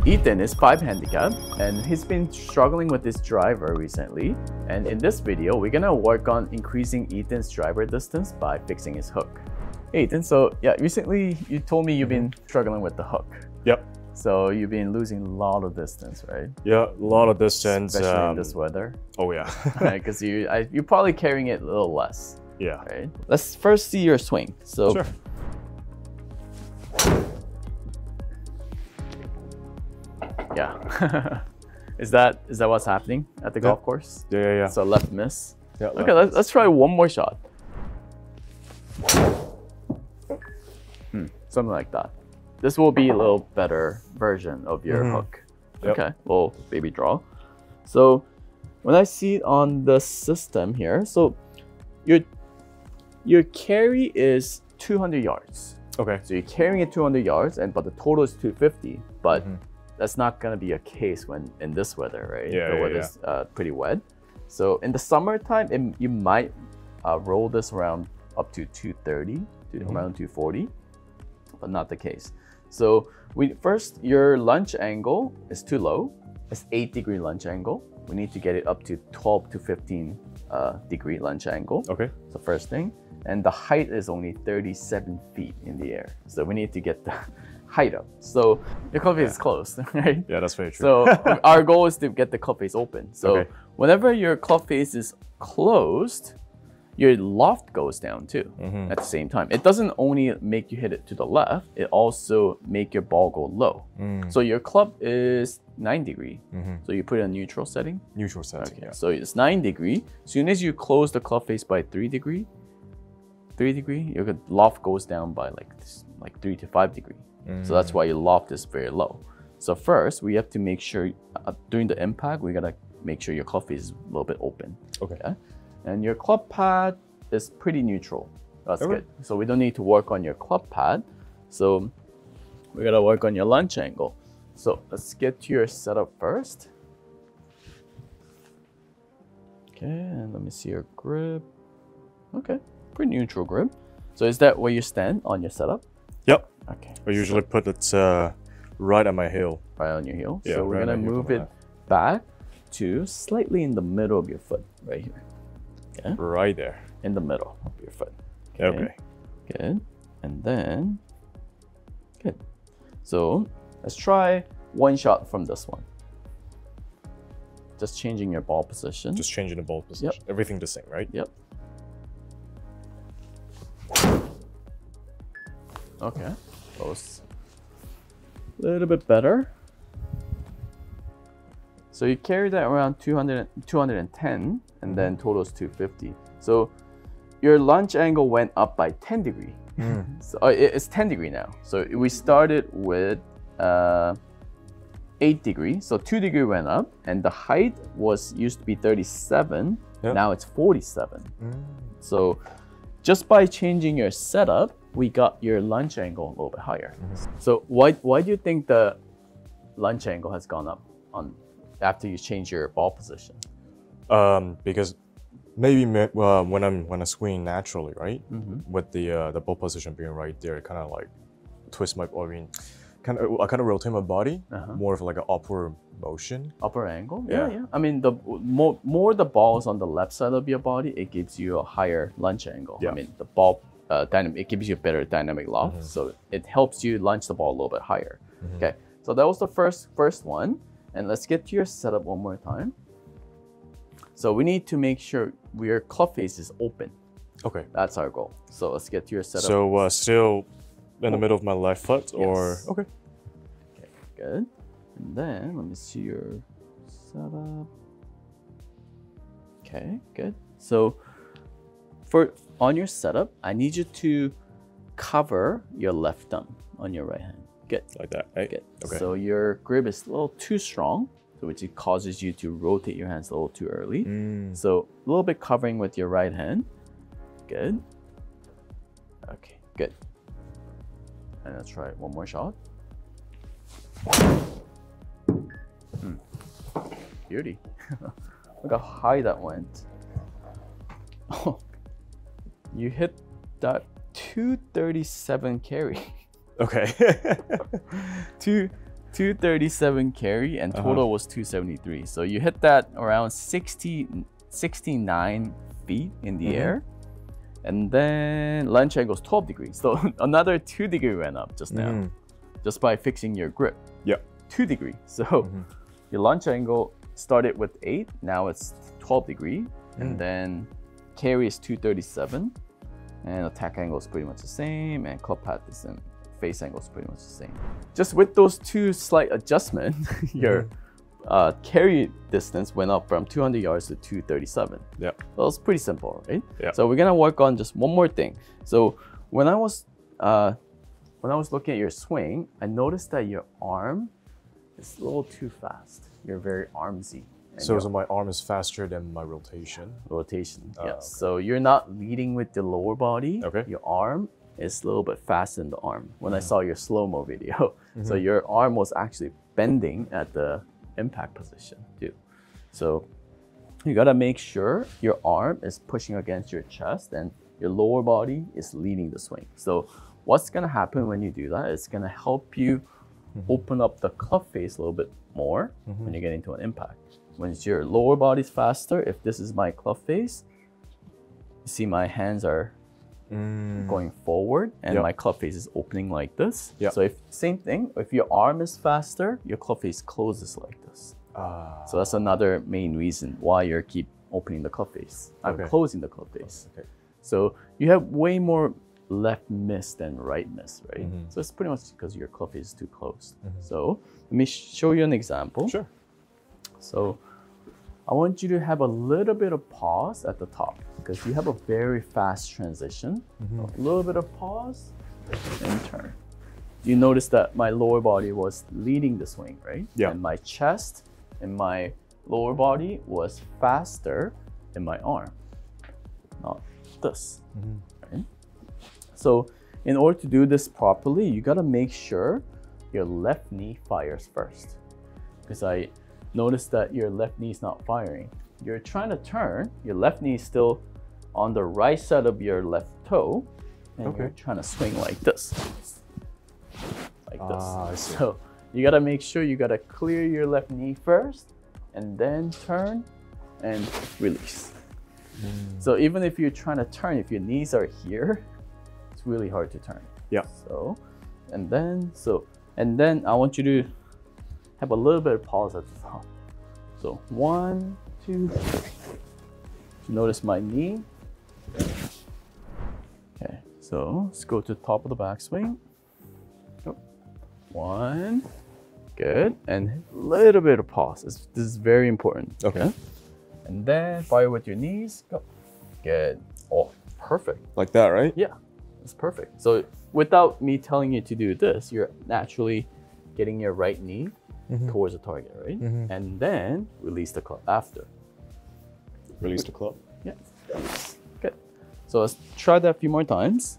Ethan is 5 handicap and he's been struggling with this driver recently. And in this video, we're gonna work on increasing Ethan's driver distance by fixing his hook. Hey Ethan, so yeah, recently you told me you've been struggling with the hook. Yep. So you've been losing a lot of distance, right? Yeah, a lot of distance. Especially in this weather. Oh yeah. Right, because you're probably carrying it a little less. Yeah. Right. Let's first see your swing. So. Sure. Yeah. Is that what's happening at the golf course? Yeah. So left miss. Yeah. Okay, let's try one more shot. Something like that. This will be a little better version of your hook. Yep. Okay, little baby draw. So when I see it on the system here, so your carry is 200 yards. Okay. So you're carrying it 200 yards, but the total is 250. But that's not gonna be a case when in this weather, right? Yeah, the weather's pretty wet. So in the summertime, you might roll this around up to 230 to around 240, but not the case. So your launch angle is too low. It's 8-degree launch angle. We need to get it up to 12 to 15 degree launch angle. Okay. The first thing. And the height is only 37 feet in the air. So we need to get the height up. So your club face is closed, right? Yeah, that's very true. So our goal is to get the club face open. So whenever your club face is closed, your loft goes down too at the same time. It doesn't only make you hit it to the left, it also make your ball go low. So your club is 9 degree. So you put it in neutral setting. Neutral setting, okay. So it's 9 degree. As soon as you close the club face by 3 degree, your loft goes down by like 3 to 5 degree. So that's why your loft is very low. So first, we have to make sure during the impact, we gotta make sure your club face is a little bit open. Okay. And your club pad is pretty neutral. That's good. So we don't need to work on your club pad. So we gotta work on your launch angle. So let's get to your setup first. Okay, and let me see your grip. Okay, pretty neutral grip. So is that where you stand on your setup? Yep. Okay. I usually put it right at my heel. Right on your heel. Yeah, so we're gonna move it back to slightly in the middle of your foot, right here. Okay. Right there. In the middle of your foot. Okay. Good. And then, good. So let's try one shot from this one. Just changing your ball position. Just changing the ball position. Yep. Everything the same, right? Yep. Okay. Close. A little bit better. So you carry that around 210 and then total is 250. So your launch angle went up by 10 degree. So it's 10 degree now. So we started with 8 degree. So 2 degree went up and the height used to be 37. Now it's 47. So just by changing your setup, we got your launch angle a little bit higher. So why do you think the launch angle has gone up after you change your ball position? Because maybe when I swing naturally, right, with the ball position being right there, it kind of like twist my body. I kind of rotate my body more of like an upward motion. Upper angle? Yeah. I mean, the more the ball is on the left side of your body, it gives you a higher launch angle. I mean, the ball it gives you a better dynamic loft, so it helps you launch the ball a little bit higher. Okay, so that was the first one, and let's get to your setup one more time. So we need to make sure your club face is open. Okay, that's our goal. So let's get to your setup. So still in the middle of my left foot, or okay, good. And then let me see your setup. Okay, good. So on your setup, I need you to cover your left thumb on your right hand. Good. Like that, right? Good. Okay. So your grip is a little too strong, which causes you to rotate your hands a little too early. So a little bit covering with your right hand. Good. Okay, good. And let's try one more shot. Beauty. Look how high that went. Oh, you hit that 237 carry. Okay. 237 carry and total was 273. So you hit that around 69 feet in the air. And then launch angle is 12 degrees. So another 2 degree went up just now, just by fixing your grip. Yep. 2 degree. So your launch angle started with 8, now it's 12 degree. And then carry is 237. And attack angle is pretty much the same. And club path is and face angle is pretty much the same. Just with those 2 slight adjustments, your carry distance went up from 200 yards to 237. Yeah. Well, it's pretty simple, right? Yeah. So we're gonna work on just one more thing. So when I was looking at your swing, I noticed that your arm is a little too fast. You're very armsy. So my arm is faster than my rotation. Rotation, yes. Okay. So you're not leading with the lower body. Okay. Your arm is a little bit faster than the arm. When I saw your slow-mo video, so your arm was actually bending at the impact position too. So you gotta make sure your arm is pushing against your chest and your lower body is leading the swing. So what's gonna happen when you do that? It's gonna help you open up the club face a little bit more when you get into an impact. When it's your lower body's faster, if this is my club face, you see my hands are going forward and my club face is opening like this. So if same thing, if your arm is faster, your club face closes like this. So that's another main reason why you keep opening the club face. I'm closing the club face. So you have way more left miss than right miss, right? So it's pretty much because your club face is too close. So let me show you an example. Sure. So I want you to have a little bit of pause at the top because you have a very fast transition. A little bit of pause and turn. You notice that my lower body was leading the swing, right? Yeah. And my chest and my lower body was faster than my arm. Not this. Right? So in order to do this properly, you gotta make sure your left knee fires first. Because I notice that your left knee is not firing. You're trying to turn, your left knee is still on the right side of your left toe, and you're trying to swing like this. Like this. I see. So you gotta make sure you gotta clear your left knee first, and then turn and release. So even if you're trying to turn, if your knees are here, it's really hard to turn. Yeah. So, and then I want you to have a little bit of pause at the top. So 1, 2, 3. Notice my knee. Okay, so let's go to the top of the backswing. 1, good, and a little bit of pause. This is very important. Okay. And then fire with your knees. Go. Good. Oh, perfect. Like that, right? Yeah, it's perfect. So without me telling you to do this, you're naturally getting your right knee towards the target, right? And then release the club after. Release the club. Yeah. Good. So let's try that a few more times.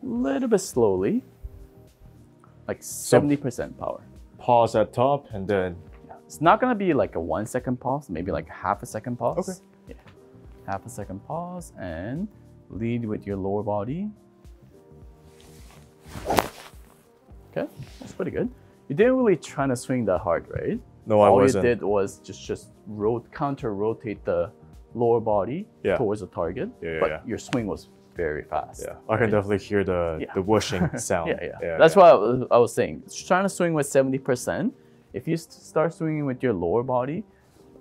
A little bit slowly. Like 70% power. Pause at top and then... It's not gonna be like a 1 second pause, maybe like half a second pause. Okay. Yeah. Half a second pause and lead with your lower body. Okay, that's pretty good. You didn't really try to swing that hard, right? No, I wasn't. All you did was just counter rotate the lower body towards the target, but your swing was very fast. Yeah, I can definitely hear the whooshing sound. That's what I was saying. Trying to swing with 70%. If you start swinging with your lower body,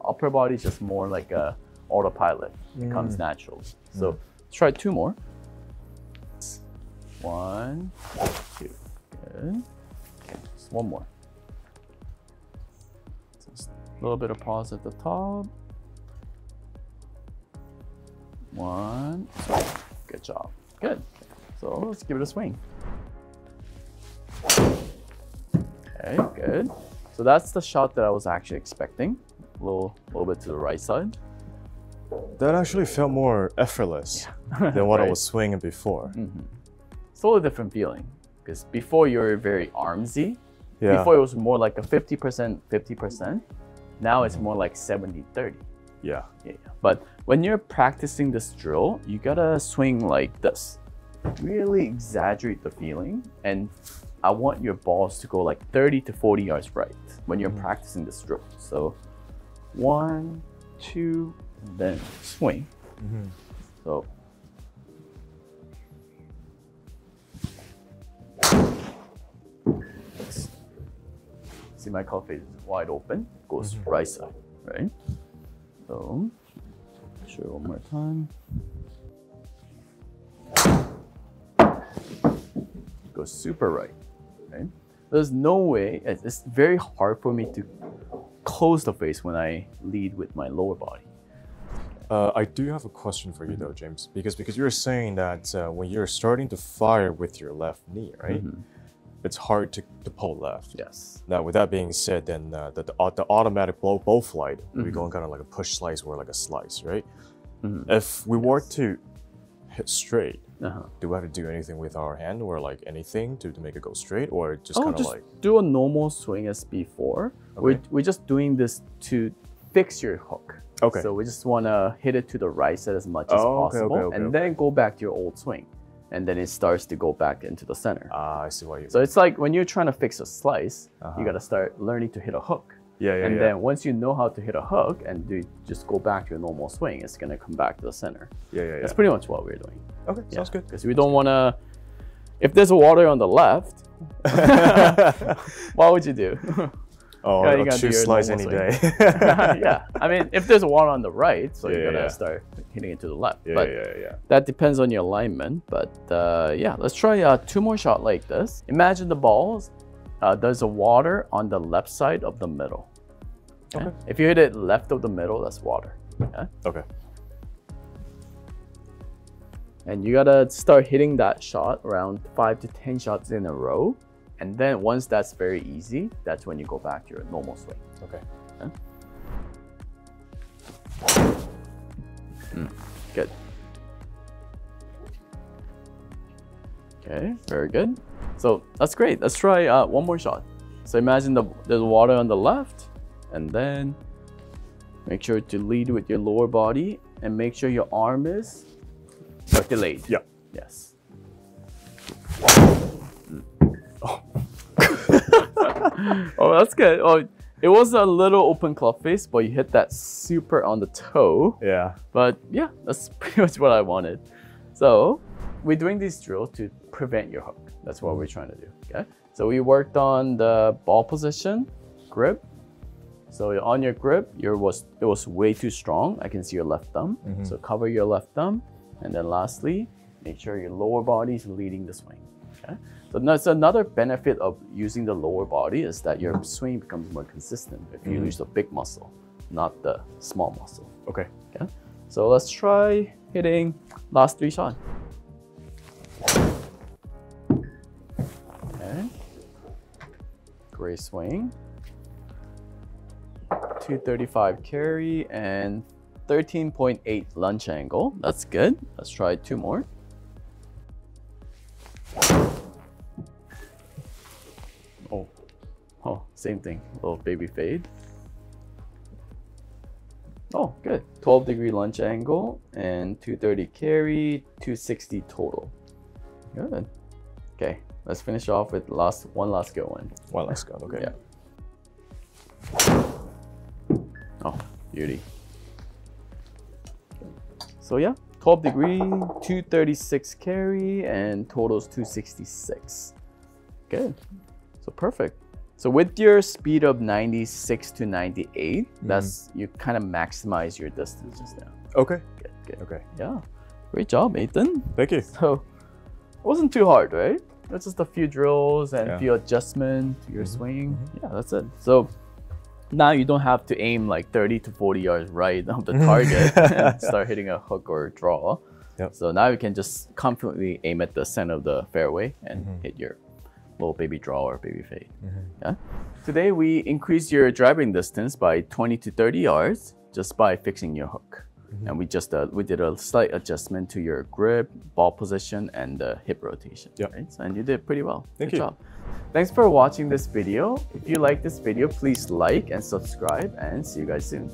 upper body is just more like a autopilot. It comes natural. So try 2 more. 1, 2. Good. Okay, just 1 more. Just a little bit of pause at the top. 1. Good job. Good. So let's give it a swing. Okay, good. So that's the shot that I was actually expecting. A little bit to the right side. That actually felt more effortless than what I was swinging before. It's a little different feeling because before you were very armsy. Yeah. Before it was more like a 50%, 50%. Now it's more like 70-30. Yeah. But when you're practicing this drill, you gotta swing like this. Really exaggerate the feeling and I want your balls to go like 30 to 40 yards right when you're practicing this drill. So 1, 2, and then swing. So see, my cuff is wide open, goes right side, right? So show it one more time. Goes super right, right? There's no way, it's very hard for me to close the face when I lead with my lower body. I do have a question for you though, James, because you're saying that when you're starting to fire with your left knee, right? It's hard to pull left. Yes. Now, with that being said, then the automatic bow flight, we're going kind of like a push slice or like a slice, right? If we were to hit straight, do we have to do anything with our hand or like anything to make it go straight, or just kind of like do a normal swing as before? Okay. We're just doing this to fix your hook. Okay. So we just want to hit it to the right side as much as possible, and then go back to your old swing. And then it starts to go back into the center. I see what you mean. So it's like when you're trying to fix a slice, you got to start learning to hit a hook. And then once you know how to hit a hook and just go back to your normal swing, it's going to come back to the center. That's pretty much what we're doing. Okay, sounds good. Because we don't want to, if there's a water on the left, what would you do? Oh, you gotta choose slice any day. Yeah, I mean, if there's a water on the right, so you gotta start hitting it to the left. But that depends on your alignment. But yeah, let's try 2 more shots like this. Imagine the balls. There's a water on the left side of the middle. Okay. If you hit it left of the middle, that's water. Okay. And you gotta start hitting that shot around 5 to 10 shots in a row. And then once that's very easy, that's when you go back to your normal swing. Okay. Good. Okay, very good. So that's great. Let's try 1 more shot. So imagine there's water on the left, and then make sure to lead with your lower body and make sure your arm is delayed. Yeah. Yes. Oh, that's good. Oh, it was a little open club face, but you hit that super on the toe. Yeah. But yeah, that's pretty much what I wanted. So we're doing these drills to prevent your hook. That's what we're trying to do. Okay. So we worked on the ball position, grip. So on your grip, it was way too strong. I can see your left thumb. So cover your left thumb, and then lastly, make sure your lower body is leading the swing. Okay. So that's another benefit of using the lower body is that your swing becomes more consistent if you use the big muscle, not the small muscle. Okay. Okay. So let's try hitting last 3 shots. Okay. Great swing. 235 carry and 13.8 lunge angle. That's good. Let's try 2 more. Oh, same thing. Little baby fade. Oh, good. 12-degree lunge angle and 230 carry, 260 total. Good. Okay, let's finish off with one last good one. One last go. Okay. Yeah. Oh, beauty. So yeah, 12-degree, 236 carry, and totals 266. Good. So perfect. So with your speed of 96 to 98, that's you kind of maximize your distance just now. Okay. Good. Okay. Yeah. Great job, Ethan. Thank you. So it wasn't too hard, right? It's just a few drills and a few adjustments to your swing. Yeah, that's it. So now you don't have to aim like 30 to 40 yards right of the target and start hitting a hook or a draw. Yep. So now you can just confidently aim at the center of the fairway and hit your little baby draw or baby fade. Yeah. Today we increased your driving distance by 20 to 30 yards just by fixing your hook. And we did a slight adjustment to your grip, ball position, and the hip rotation. Yep. Right? And you did pretty well. Thank Good you. job. Thanks for watching this video. If you like this video, please like and subscribe, and see you guys soon.